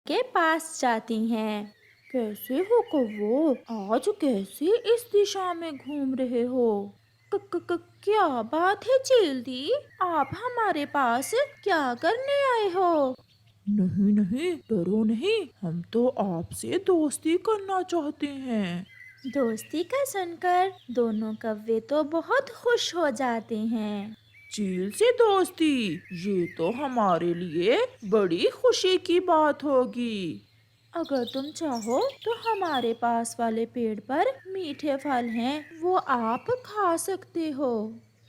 के पास जाती हैं। कैसे हो कौवो, आज कैसे इस दिशा में घूम रहे हो? क, क, क, क्या बात है चील दी, आप हमारे पास क्या करने आए हो? नहीं नहीं, डरो नहीं, हम तो आपसे दोस्ती करना चाहते हैं। दोस्ती का सुनकर दोनों कौवे तो बहुत खुश हो जाते हैं। चील से दोस्ती, ये तो हमारे लिए बड़ी खुशी की बात होगी। अगर तुम चाहो तो हमारे पास वाले पेड़ पर मीठे फल हैं, वो आप खा सकते हो।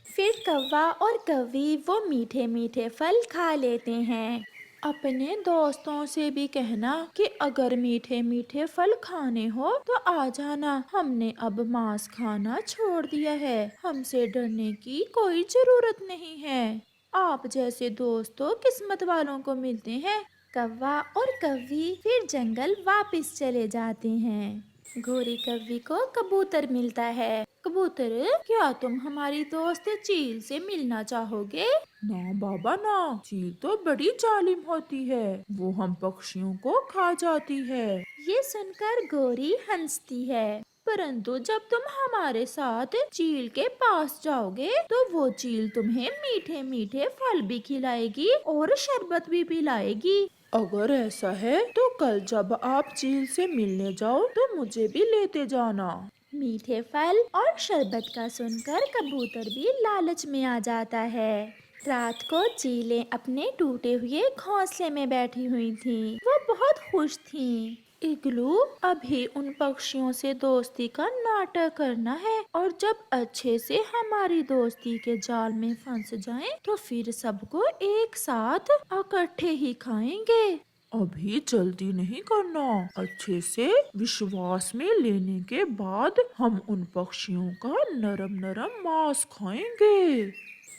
फिर कौवा और कौवी वो मीठे मीठे फल खा लेते हैं। अपने दोस्तों से भी कहना कि अगर मीठे मीठे फल खाने हो तो आ जाना, हमने अब मांस खाना छोड़ दिया है, हमसे डरने की कोई जरूरत नहीं है। आप जैसे दोस्तों किस्मत वालों को मिलते हैं। कौवा और कौवी फिर जंगल वापस चले जाते हैं। घोड़ी कौवी को कबूतर मिलता है। कबूतर, क्या तुम हमारी दोस्त चील से मिलना चाहोगे? ना बाबा ना, चील तो बड़ी जालिम होती है, वो हम पक्षियों को खा जाती है। ये सुनकर गोरी हंसती है। परंतु जब तुम हमारे साथ चील के पास जाओगे तो वो चील तुम्हें मीठे मीठे फल भी खिलाएगी और शरबत भी पिलाएगी। अगर ऐसा है तो कल जब आप चील से मिलने जाओ तो मुझे भी लेते जाना। मीठे फल और शरबत का सुनकर कबूतर भी लालच में आ जाता है। रात को चीलें अपने टूटे हुए घोंसले में बैठी हुई थीं। वो बहुत खुश थीं। इग्लू, अभी उन पक्षियों से दोस्ती का नाटक करना है और जब अच्छे से हमारी दोस्ती के जाल में फंस जाएं तो फिर सबको एक साथ इकट्ठे ही खाएंगे। अभी जल्दी नहीं करना, अच्छे से विश्वास में लेने के बाद हम उन पक्षियों का नरम नरम मांस खाएंगे।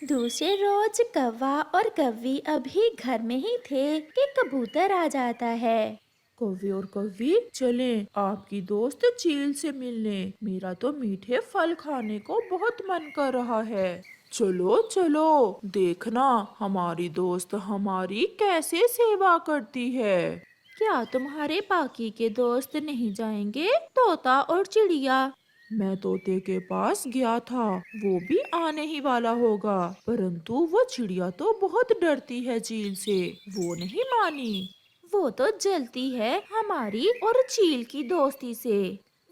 दूसरे रोज कौवा और कौवी अभी घर में ही थे कि कबूतर आ जाता है। कौवे और कौवी, चलें आपकी दोस्त चील से मिलने, मेरा तो मीठे फल खाने को बहुत मन कर रहा है। चलो चलो, देखना हमारी दोस्त हमारी कैसे सेवा करती है। क्या तुम्हारे बाकी के दोस्त नहीं जाएंगे, तोता और चिड़िया? मैं तोते के पास गया था, वो भी आने ही वाला होगा, परंतु वो चिड़िया तो बहुत डरती है चील से, वो नहीं मानी। वो तो जलती है हमारी और चील की दोस्ती से।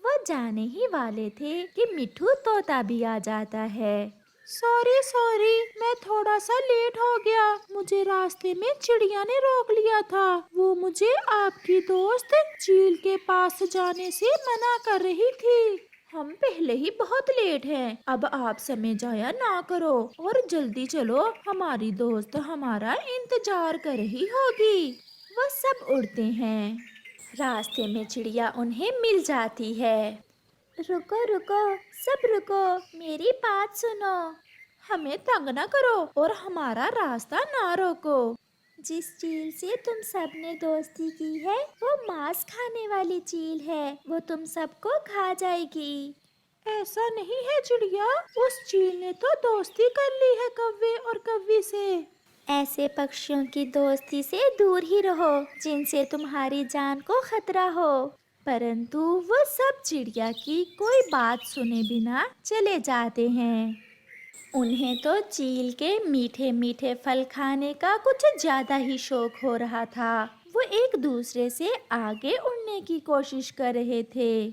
वो जाने ही वाले थे कि मिठू तोता भी आ जाता है। सॉरी सॉरी, मैं थोड़ा सा लेट हो गया, मुझे रास्ते में चिड़िया ने रोक लिया था। वो मुझे आपकी दोस्त चील के पास जाने से मना कर रही थी। हम पहले ही बहुत लेट हैं, अब आप समय जाया ना करो और जल्दी चलो, हमारी दोस्त हमारा इंतजार कर रही होगी। वो सब उड़ते हैं। रास्ते में चिड़िया उन्हें मिल जाती है। रुको रुको, सब रुको, मेरी बात सुनो। हमें तंग न करो और हमारा रास्ता ना रोको। जिस चील से तुम सब ने दोस्ती की है वो मांस खाने वाली चील है, वो तुम सबको खा जाएगी। ऐसा नहीं है चिड़िया, उस चील ने तो दोस्ती कर ली है कौवे और कौवी से। ऐसे पक्षियों की दोस्ती से दूर ही रहो जिनसे तुम्हारी जान को खतरा हो। परंतु वो सब चिड़िया की कोई बात सुने बिना चले जाते हैं। उन्हें तो चील के मीठे मीठे फल खाने का कुछ ज्यादा ही शौक हो रहा था। वो एक दूसरे से आगे उड़ने की कोशिश कर रहे थे।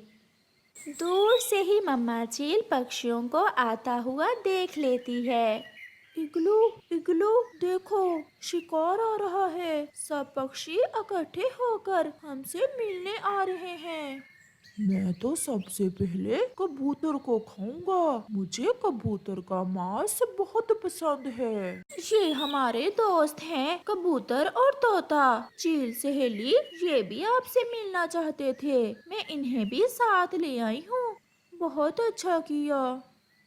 दूर से ही मम्मा चील पक्षियों को आता हुआ देख लेती है। इग्लू इग्लू, देखो शिकार आ रहा है, सब पक्षी इकट्ठे होकर हमसे मिलने आ रहे हैं। मैं तो सबसे पहले कबूतर को खाऊंगा, मुझे कबूतर का मांस बहुत पसंद है। ये हमारे दोस्त हैं कबूतर और तोता। चील सहेली ये भी आपसे मिलना चाहते थे, मैं इन्हें भी साथ ले आई हूँ। बहुत अच्छा किया।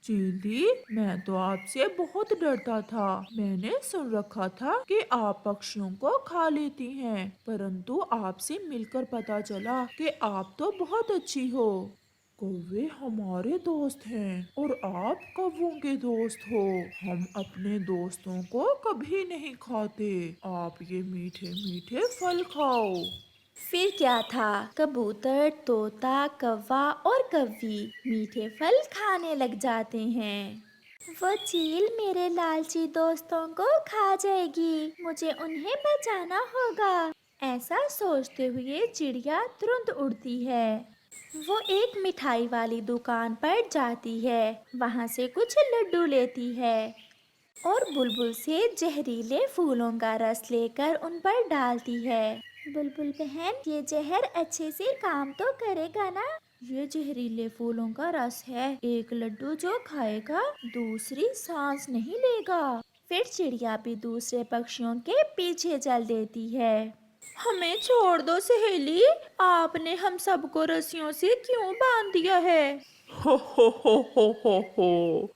चीली, मैं तो आपसे बहुत डरता था, मैंने सुन रखा था कि आप पक्षियों को खा लेती हैं, परंतु आपसे मिलकर पता चला कि आप तो बहुत अच्छी हो। कौवे हमारे दोस्त हैं और आप कौवों के दोस्त हो, हम अपने दोस्तों को कभी नहीं खाते, आप ये मीठे मीठे फल खाओ। फिर क्या था, कबूतर, तोता, कौवा और कव्वी मीठे फल खाने लग जाते हैं। वो चील मेरे लालची दोस्तों को खा जाएगी, मुझे उन्हें बचाना होगा। ऐसा सोचते हुए चिड़िया तुरंत उड़ती है। वो एक मिठाई वाली दुकान पर जाती है, वहाँ से कुछ लड्डू लेती है और बुलबुल से जहरीले फूलों का रस लेकर उन पर डालती है। बुलबुल बहन, ये जहर अच्छे से काम तो करेगा ना? ये जहरीले फूलों का रस है, एक लड्डू जो खाएगा दूसरी सांस नहीं लेगा। फिर चिड़िया भी दूसरे पक्षियों के पीछे चल देती है। हमें छोड़ दो सहेली, आपने हम सबको रस्सियों से क्यों बांध दिया है? हो हो हो हो हो हो।